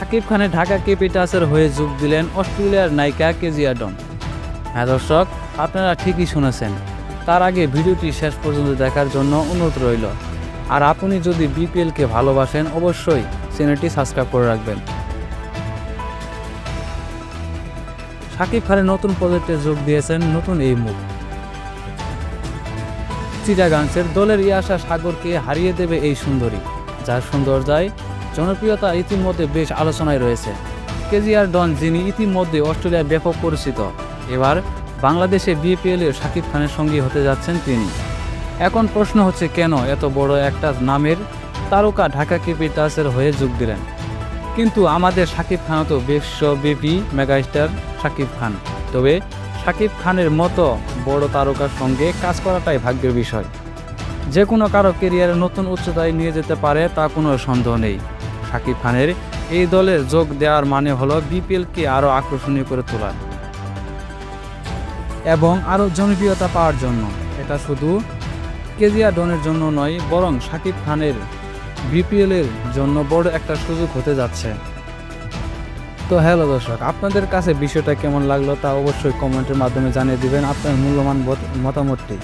শাকিব খানের ঢাকা ক্যাপিটালসের হয়ে যোগ দিলেন অস্ট্রেলিয়ার নায়িকা কেজিয়া ডন। হ্যাঁ দর্শক, আপনারা ঠিকই শুনেছেন। তার আগে ভিডিওটি শেষ পর্যন্ত দেখার জন্য অনুরোধ রইল। আর আপনি যদি বিপিএলকে ভালোবাসেন অবশ্যই চ্যানেলটি সাবস্ক্রাইব করে রাখবেন। শাকিব খানের নতুন প্রজেক্টে যোগ দিয়েছেন নতুন এই মুখ। চিটাগাংসের দলের ইয়াশা সাগরকে হারিয়ে দেবে এই সুন্দরী, যার সৌন্দর্যায় জনপ্রিয়তা ইতিমধ্যে বেশ আলোচনায় রয়েছে। কেজিআর ডন, যিনি ইতিমধ্যে অস্ট্রেলিয়ায় ব্যাপক পরিচিত, এবার বাংলাদেশে বিপিএলের শাকিব খানের সঙ্গী হতে যাচ্ছেন তিনি। এখন প্রশ্ন হচ্ছে, কেন এত বড় একটা নামের তারকা ঢাকা ক্যাপিটালসের হয়ে যোগ দিলেন? কিন্তু আমাদের শাকিব খানও তো বিশ্বব্যাপী মেগাস্টার শাকিব খান। তবে শাকিব খানের মতো বড় তারকার সঙ্গে কাজ করাটাই ভাগ্যের বিষয়। যে কোনো কারো ক্যারিয়ারে নতুন উচ্চতায় নিয়ে যেতে পারে, তা কোনো সন্দেহ নেই। শাকিব খানের এই দলে যোগ দেওয়ার মানে হলো বিপিএলকে আরও আকর্ষণীয় করে তোলা এবং আরও জনপ্রিয়তা পাওয়ার জন্য। এটা শুধু কেজিয়া ডনের জন্য নয়, বরং শাকিব খানের বিপিএলের জন্য বড় একটা সুযোগ হতে যাচ্ছে। তো হ্যালো দর্শক, আপনাদের কাছে বিষয়টা কেমন লাগলো তা অবশ্যই কমেন্টের মাধ্যমে জানিয়ে দিবেন আপনার মূল্যবান মতামতটি।